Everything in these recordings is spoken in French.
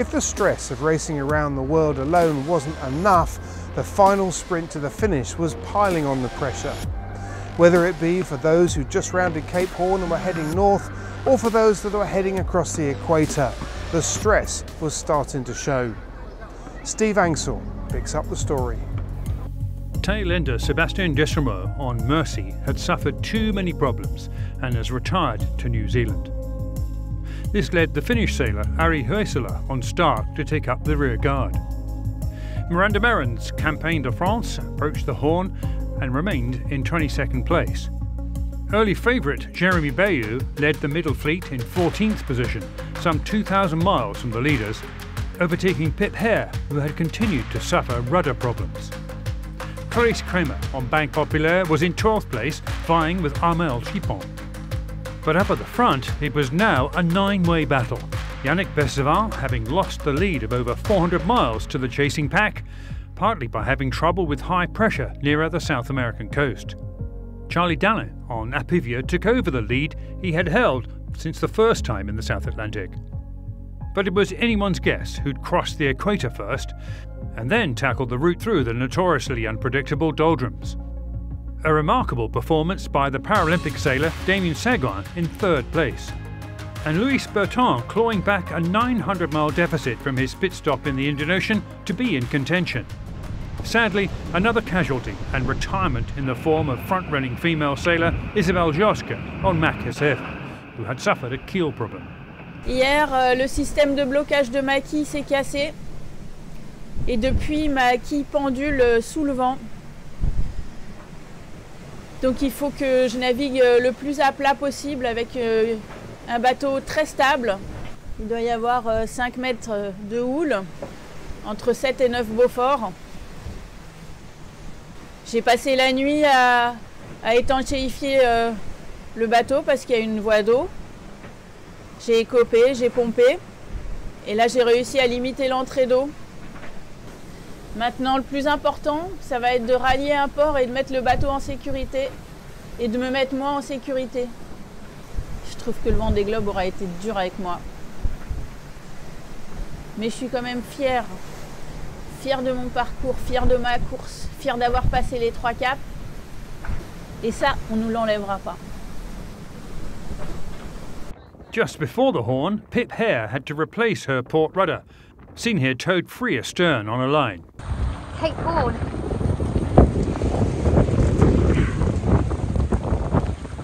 If the stress of racing around the world alone wasn't enough, the final sprint to the finish was piling on the pressure. Whether it be for those who just rounded Cape Horn and were heading north, or for those that were heading across the equator, the stress was starting to show. Steve Ansell picks up the story. Tailender Sébastien Deschamaux on Mercy had suffered too many problems and has retired to New Zealand. This led the Finnish sailor Ari Huesela on Stark to take up the rear guard. Miranda Merrin's Campagne de France approached the Horn and remained in 22nd place. Early favourite Jeremy Bayou led the middle fleet in 14th position, some 2,000 miles from the leaders, overtaking Pip Hare, who had continued to suffer rudder problems. Clarisse Kramer on Banque Populaire was in 12th place, vying with Armel Chipon. But up at the front, it was now a 9-way battle, Yannick Besseval having lost the lead of over 400 miles to the chasing pack, partly by having trouble with high pressure nearer the South American coast. Charlie Dallin on Apivia took over the lead he had held since the first time in the South Atlantic. But it was anyone's guess who'd crossed the equator first, and then tackled the route through the notoriously unpredictable doldrums. A remarkable performance by the Paralympic sailor Damien Seguin in 3rd place. And Luis Berton clawing back a 900-mile deficit from his pit stop in the Indian Ocean to be in contention. Sadly, another casualty and retirement in the form of front-running female sailor Isabelle Joske on Mac SF, who had suffered a keel problem. Hier, le système de blocage de ma quille s'est cassé et depuis ma quille pendule sous le vent. Donc il faut que je navigue le plus à plat possible avec un bateau très stable. Il doit y avoir 5 mètres de houle, entre 7 et 9 Beaufort. J'ai passé la nuit à étanchéifier le bateau parce qu'il y a une voie d'eau. J'ai écopé, j'ai pompé et là j'ai réussi à limiter l'entrée d'eau. Maintenant le plus important, ça va être de rallier un port et de mettre le bateau en sécurité et de me mettre moi en sécurité. Je trouve que le Vendée Globe aura été dur avec moi. Mais je suis quand même fière. Fière de mon parcours, fière de ma course, fière d'avoir passé les 3 caps. Et ça, on ne nous l'enlèvera pas. Just before the Horn, Pip Hare had to replace her port rudder, seen here towed free astern on a line. Cape Horn.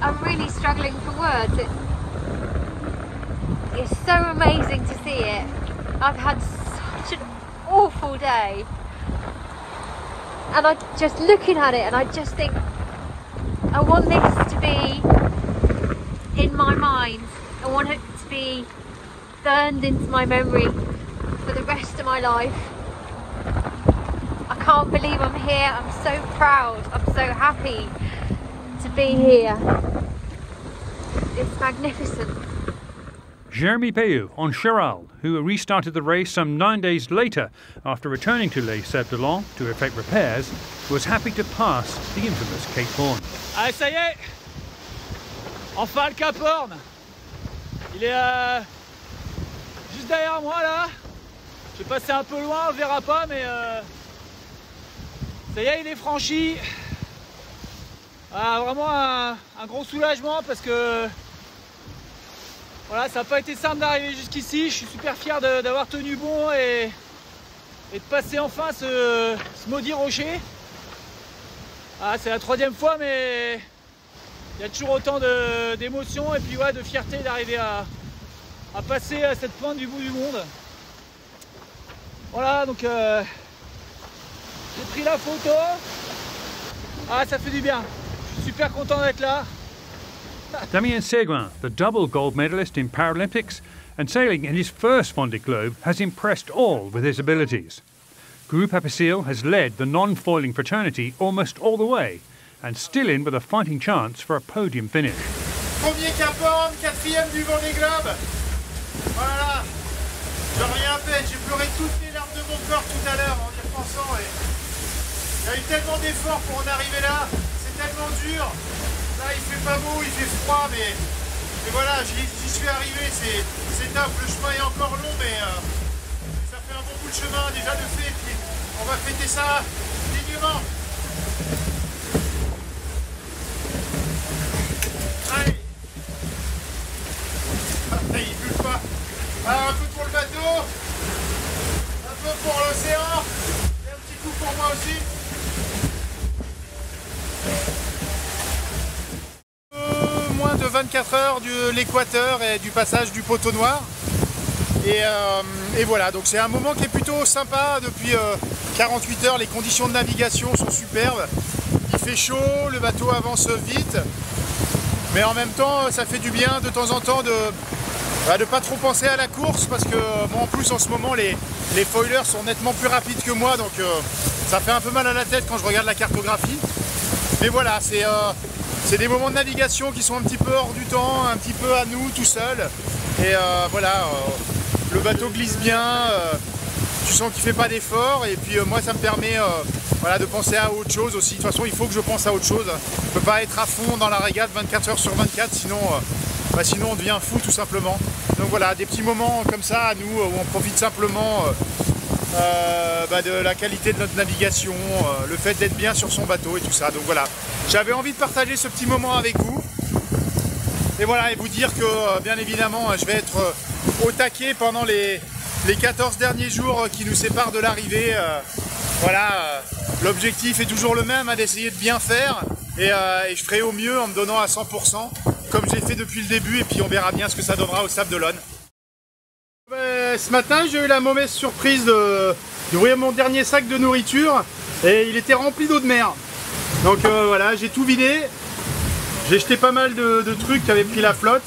I'm really struggling for words. It's so amazing to see it. I've had such an awful day. And I'm just looking at it and I just think, I want this to be in my mind. I want it to be burned into my memory for the rest of my life. I can't believe I'm here. I'm so proud. I'm so happy to be here. It's magnificent. Jeremy Bayou on Charal, who restarted the race some 9 days later after returning to Les Sables-d'Olonne to effect repairs, was happy to pass the infamous Cape Horn. Ah, ça y est, enfin le Cap Horn. Il est juste derrière moi là. Je vais passer un peu loin, on verra pas, mais ça y est, il est franchi. Ah, vraiment un gros soulagement parce que voilà, ça n'a pas été simple d'arriver jusqu'ici. Je suis super fier d'avoir tenu bon et de passer enfin ce maudit rocher. Ah, c'est la 3e fois, mais il y a toujours autant d'émotions et puis ouais, de fierté d'arriver à passer à cette pointe du bout du monde. Voilà, donc j'ai pris la photo. Ah, ça fait du bien. Je suis super content d'être là. Damien Seguin, the double gold medalist in Paralympics and sailing in his first Vendée Globe, has impressed all with his abilities. Groupe Apicil has led the non-foiling fraternity almost all the way and still in with a fighting chance for a podium finish. Premier Cap Horn, 4e du Vendée Globe. Voilà, j'ai rien fait, j'ai pleuré toutes les larmes de mon corps tout à l'heure en y repensant. Il y a eu tellement d'efforts pour en arriver là, c'est tellement dur. Là il fait pas beau, il fait froid, mais voilà, j'y suis arrivé, c'est top. Le chemin est encore long, mais chemin déjà de fait, puis on va fêter ça dignement. Allez. Ah, il bouge pas. Alors un peu pour le bateau, un peu pour l'océan, et un petit coup pour moi aussi. Moins de 24 heures de l'équateur et du passage du poteau noir. Et voilà, donc c'est un moment qui est plutôt sympa. Depuis 48 heures, les conditions de navigation sont superbes. Il fait chaud, le bateau avance vite. Mais en même temps, ça fait du bien de temps en temps de pas trop penser à la course. Parce que moi en plus en ce moment, les foilers sont nettement plus rapides que moi. Donc ça fait un peu mal à la tête quand je regarde la cartographie. Mais voilà, c'est des moments de navigation qui sont un petit peu hors du temps, un petit peu à nous tout seul. Et voilà, le bateau glisse bien, tu sens qu'il ne fait pas d'effort. Et puis moi ça me permet voilà, de penser à autre chose aussi. De toute façon il faut que je pense à autre chose. Je ne peux pas être à fond dans la régate 24 heures sur 24, sinon on devient fou tout simplement. Donc voilà, des petits moments comme ça à nous où on profite simplement de la qualité de notre navigation, le fait d'être bien sur son bateau et tout ça. Donc voilà, j'avais envie de partager ce petit moment avec vous. Et voilà, et vous dire que bien évidemment je vais être au taquet pendant les 14 derniers jours qui nous séparent de l'arrivée. Voilà, l'objectif est toujours le même, d'essayer de bien faire. Et je ferai au mieux en me donnant à 100%, comme j'ai fait depuis le début, et puis on verra bien ce que ça donnera au Sable d'Olonne. Ce matin, j'ai eu la mauvaise surprise d'ouvrir mon dernier sac de nourriture et il était rempli d'eau de mer. Donc voilà, j'ai tout vidé. J'ai jeté pas mal de trucs qui avaient pris la flotte.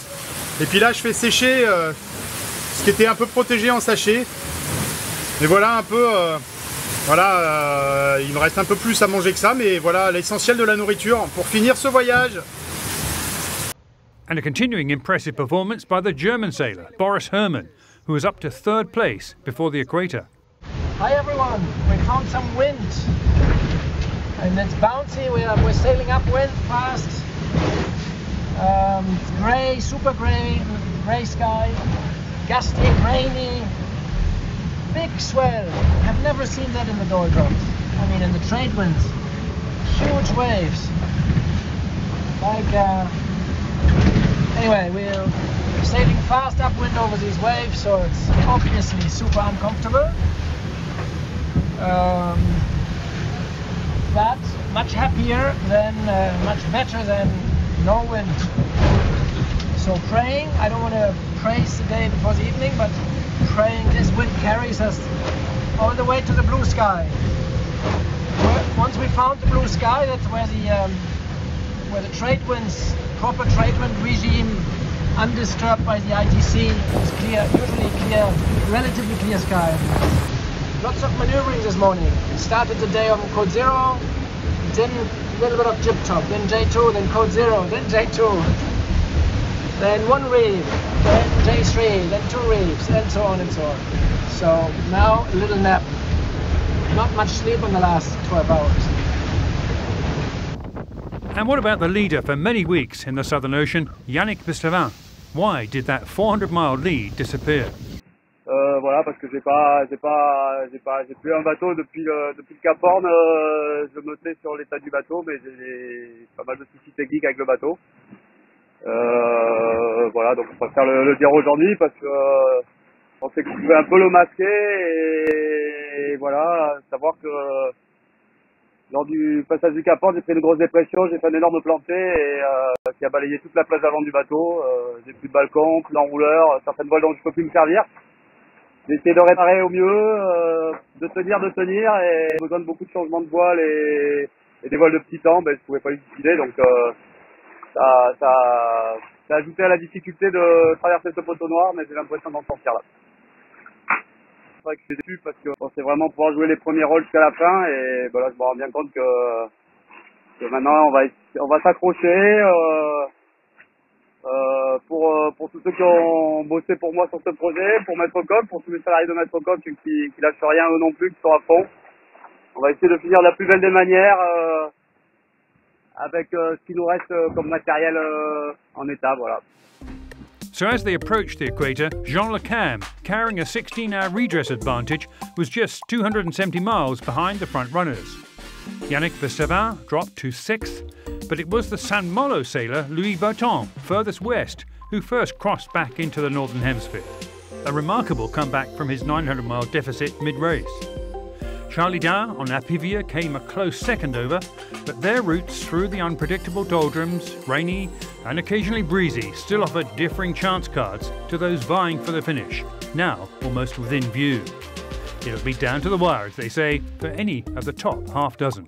Et puis là, je fais sécher ce qui était un peu protégé en sachet. Et voilà un peu, il me reste un peu plus à manger que ça, mais voilà l'essentiel de la nourriture pour finir ce voyage. And a continuing impressive performance by the German sailor, Boris Herrmann, who was up to 3rd place before the equator. Hi everyone, we found some wind and it's bouncy, we're sailing upwind fast. Grey, super grey sky, gusty, rainy, big swell. I've never seen that in the doldrums. I mean in the trade winds, huge waves. Anyway, we're sailing fast upwind over these waves, so it's obviously super uncomfortable. But much happier than, much better than no wind. So praying, I don't want to praise the day before the evening, but praying this wind carries us all the way to the blue sky. Once we found the blue sky, that's where the trade winds, proper trade wind regime, undisturbed by the ITC, is clear, usually clear, relatively clear sky. Lots of maneuvering this morning. Started the day on code 0, then a little bit of jib top, then J2, then code 0, then J2, then 1 reef, then J3, then 2 reefs, and so on and so on. So now a little nap. Not much sleep in the last 12 hours. And what about the leader for many weeks in the Southern Ocean, Yannick Bistevin? Why did that 400-mile lead disappear? Voilà, parce que j'ai plus un bateau depuis le Cap Horn. Je me tais sur l'état du bateau, mais j'ai pas mal de soucis techniques avec le bateau. Voilà, donc je préfère le dire aujourd'hui parce que je pensais que je pouvais un peu le masquer et voilà, savoir que lors du passage du Cap Horn, j'ai fait une grosse dépression, j'ai fait un énorme planté et qui a balayé toute la place d'avant du bateau. J'ai plus de balcon, plus d'enrouleur, certaines voiles dont je peux plus me servir. J'ai essayé de réparer au mieux, de tenir et besoin de beaucoup de changements de voiles et des voiles de petit temps, ben, je pouvais pas l'utiliser donc ça a ajouté à la difficulté de traverser ce poteau noir, mais j'ai l'impression d'en sortir là. C'est vrai que je suis déçu parce que je pensais vraiment pouvoir jouer les premiers rôles jusqu'à la fin et voilà, je me rends bien compte que maintenant on va s'accrocher. Pour tous ceux qui ont bossé pour moi sur ce projet, pour Maître Coq, pour tous les salariés de Maître Coq qui lâchent rien eux non plus, qui sont à fond. On va essayer de finir de la plus belle des manières avec ce qui nous reste comme matériel en état, voilà. So as they approached the equator, Jean Le Cam, carrying a 16-hour redress advantage, was just 270 miles behind the front runners. Yannick Vestavin dropped to 6th, but it was the Saint Malo sailor Louis Berton, furthest west, who first crossed back into the Northern Hemisphere. A remarkable comeback from his 900-mile deficit mid-race. Charlie Dain on Apivia came a close second over, but their routes through the unpredictable doldrums, rainy and occasionally breezy, still offered differing chance cards to those vying for the finish, now almost within view. It'll be down to the wire, as they say, for any of the top half dozen.